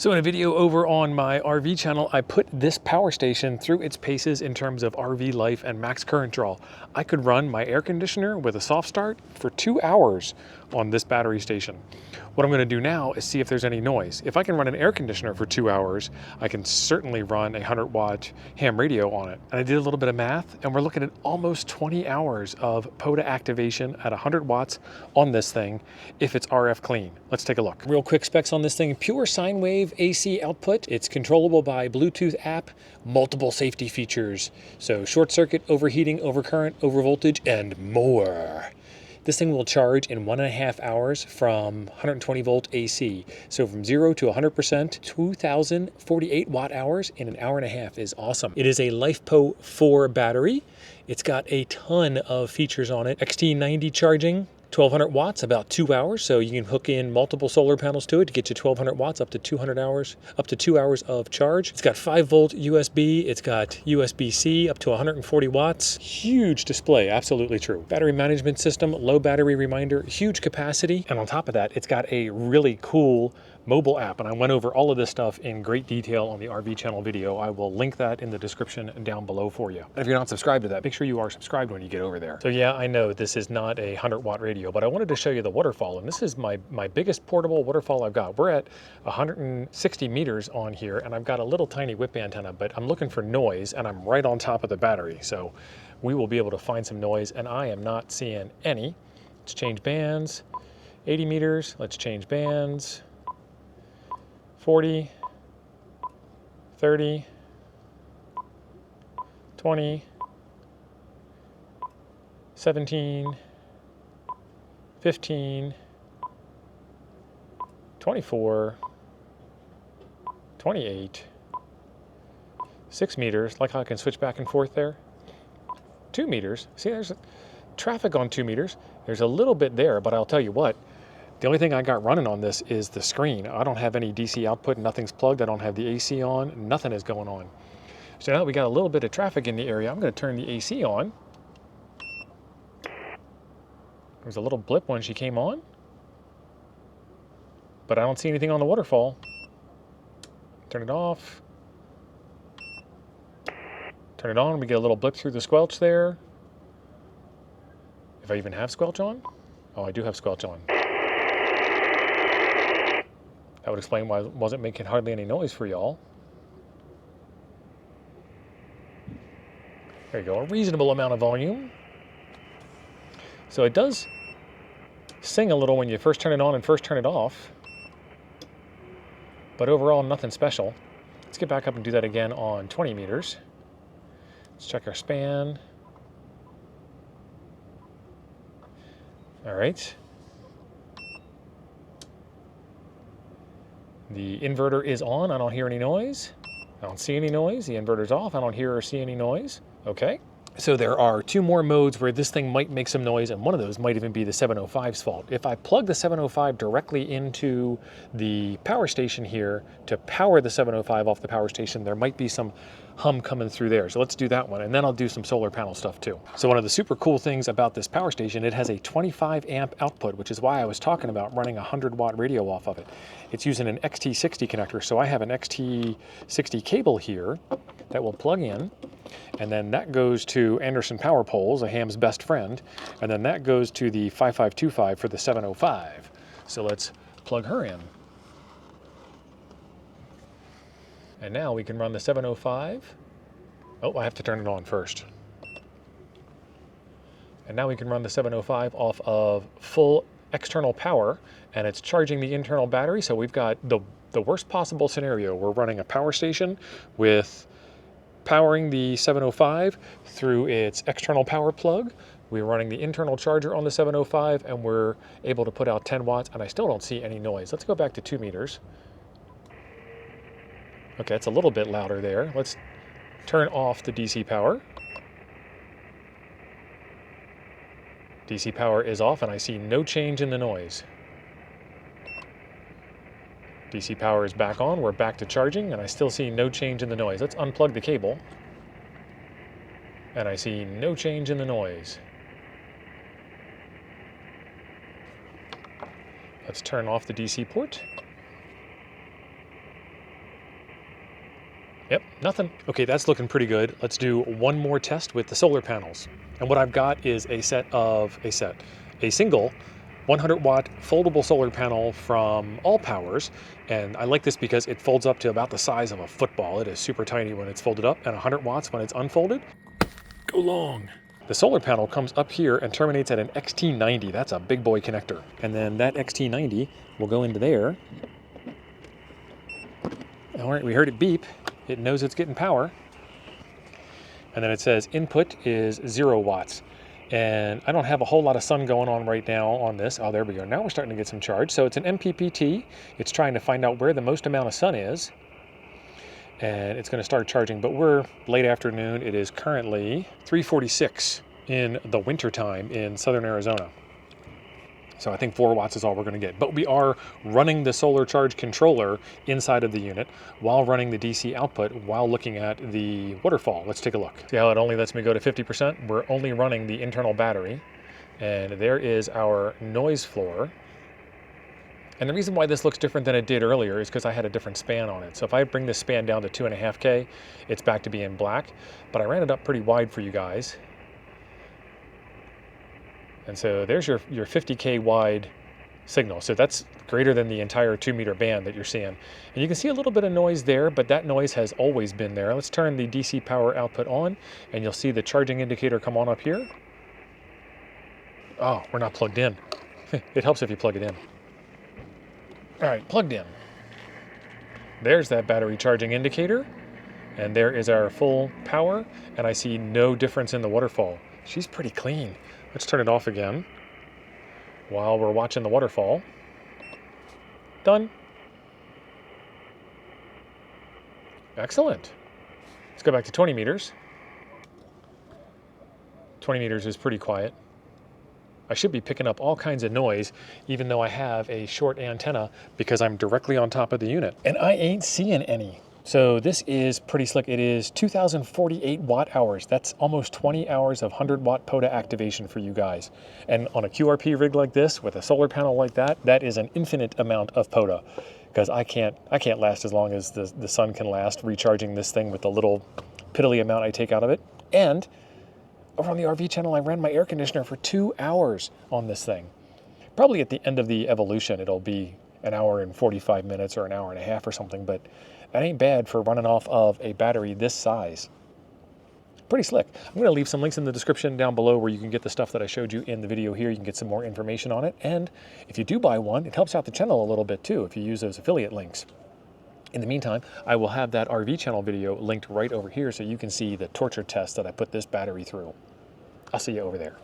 So in a video over on my RV channel, I put this power station through its paces in terms of RV life and max current draw. I could run my air conditioner with a soft start for 2 hours on this battery station. What I'm going to do now is see if there's any noise. If I can run an air conditioner for 2 hours, I can certainly run a 100-watt ham radio on it. And I did a little bit of math, and we're looking at almost 20 hours of POTA activation at 100 watts on this thing if it's RF clean. Let's take a look. Real quick specs on this thing. Pure sine wave AC output. It's controllable by Bluetooth app, multiple safety features. So short circuit, overheating, overcurrent, overvoltage, and more. This thing will charge in 1.5 hours from 120 volt AC. So from 0 to 100%, 2,048 watt hours in an hour and a half is awesome. It is a LifePo 4 battery. It's got a ton of features on it. XT90 charging, 1200 watts, about 2 hours. So you can hook in multiple solar panels to it to get you 1200 watts, up to 200 hours, up to 2 hours of charge. It's got 5 volt USB. It's got USB-C up to 140 watts. Huge display, absolutely true. Battery management system, low battery reminder, huge capacity. And on top of that, it's got a really cool mobile app, and I went over all of this stuff in great detail on the RV channel video. I will link that in the description down below for you. And if you're not subscribed to that, make sure you are subscribed when you get over there. So yeah, I know this is not a 100-watt radio, but I wanted to show you the waterfall, and this is my biggest portable waterfall I've got. We're at 160 meters on here, and I've got a little tiny whip antenna, but I'm looking for noise, and I'm right on top of the battery, so we will be able to find some noise, and I am not seeing any. Let's change bands. 80 meters, let's change bands. 40, 30, 20, 17, 15, 24, 28, 6 meters, like how I can switch back and forth there. 2 meters, see there's traffic on 2 meters. There's a little bit there, but I'll tell you what, the only thing I got running on this is the screen. I don't have any DC output, nothing's plugged, I don't have the AC on, nothing is going on. So now that we got a little bit of traffic in the area, I'm going to turn the AC on. There was a little blip when she came on, but I don't see anything on the waterfall. Turn it off. Turn it on, we get a little blip through the squelch there. If I even have squelch on? Oh, I do have squelch on. That would explain why it wasn't making hardly any noise for y'all. There you go, a reasonable amount of volume. So it does sing a little when you first turn it on and first turn it off, but overall nothing special. Let's get back up and do that again on 20 meters. Let's check our span. All right. The inverter is on, I don't hear any noise. I don't see any noise. The inverter's off, I don't hear or see any noise. Okay. So there are 2 more modes where this thing might make some noise, and one of those might even be the 705's fault. If I plug the 705 directly into the power station here to power the 705 off the power station, there might be some hum coming through there. So let's do that one, and then I'll do some solar panel stuff too. So one of the super cool things about this power station, it has a 25 amp output, which is why I was talking about running a 100-watt radio off of it. It's using an XT60 connector, so I have an XT60 cable here that will plug in, and then that goes to Anderson Power Poles, a ham's best friend, and then that goes to the 5525 for the 705. So let's plug her in. And now we can run the 705. Oh, I have to turn it on first. And now we can run the 705 off of full external power, and it's charging the internal battery. So we've got the worst possible scenario. We're running a power station with powering the 705 through its external power plug. We're running the internal charger on the 705, and we're able to put out 10 watts, and I still don't see any noise. Let's go back to 2 meters. Okay, it's a little bit louder there. Let's turn off the DC power. DC power is off, and I see no change in the noise. DC power is back on, we're back to charging, and I still see no change in the noise. Let's unplug the cable. And I see no change in the noise. Let's turn off the DC port. Yep, nothing. Okay, that's looking pretty good. Let's do one more test with the solar panels. And what I've got is a single 100 watt foldable solar panel from All Powers. And I like this because it folds up to about the size of a football. It is super tiny when it's folded up and 100 watts when it's unfolded. Go long. The solar panel comes up here and terminates at an XT90. That's a big boy connector. And then that XT90 will go into there. All right, we heard it beep. It knows it's getting power. And then it says input is 0 watts. And I don't have a whole lot of sun going on right now on this. Oh, there we go. Now we're starting to get some charge. So it's an MPPT. It's trying to find out where the most amount of sun is. And it's going to start charging. But we're late afternoon. It is currently 3:46 in the wintertime in southern Arizona. So I think 4 watts is all we're going to get. But we are running the solar charge controller inside of the unit while running the DC output while looking at the waterfall. Let's take a look. See how it only lets me go to 50%? We're only running the internal battery. And there is our noise floor. And the reason why this looks different than it did earlier is because I had a different span on it. So if I bring this span down to 2.5K, it's back to being black. But I ran it up pretty wide for you guys. And so there's your 50K wide signal. So that's greater than the entire 2-meter band that you're seeing. And you can see a little bit of noise there, but that noise has always been there. Let's turn the DC power output on, and you'll see the charging indicator come on up here. Oh, we're not plugged in. It helps if you plug it in. All right, plugged in. There's that battery charging indicator. And there is our full power, and I see no difference in the waterfall. She's pretty clean. Let's turn it off again while we're watching the waterfall. Done. Excellent. Let's go back to 20 meters. 20 meters is pretty quiet. I should be picking up all kinds of noise, even though I have a short antenna because I'm directly on top of the unit. And I ain't seeing any. So this is pretty slick. It is 2,048 watt hours. That's almost 20 hours of 100 watt POTA activation for you guys. And on a QRP rig like this with a solar panel like that, that is an infinite amount of POTA, because I can't last as long as the sun can last recharging this thing with the little piddly amount I take out of it. And over on the RV channel, I ran my air conditioner for 2 hours on this thing. Probably at the end of the evolution, it'll be an hour and 45 minutes or an hour and a half or something, but that ain't bad for running off of a battery this size. Pretty slick. I'm going to leave some links in the description down below where you can get the stuff that I showed you in the video here. You can get some more information on it. And if you do buy one, it helps out the channel a little bit too if you use those affiliate links. In the meantime, I will have that RV channel video linked right over here so you can see the torture test that I put this battery through. I'll see you over there.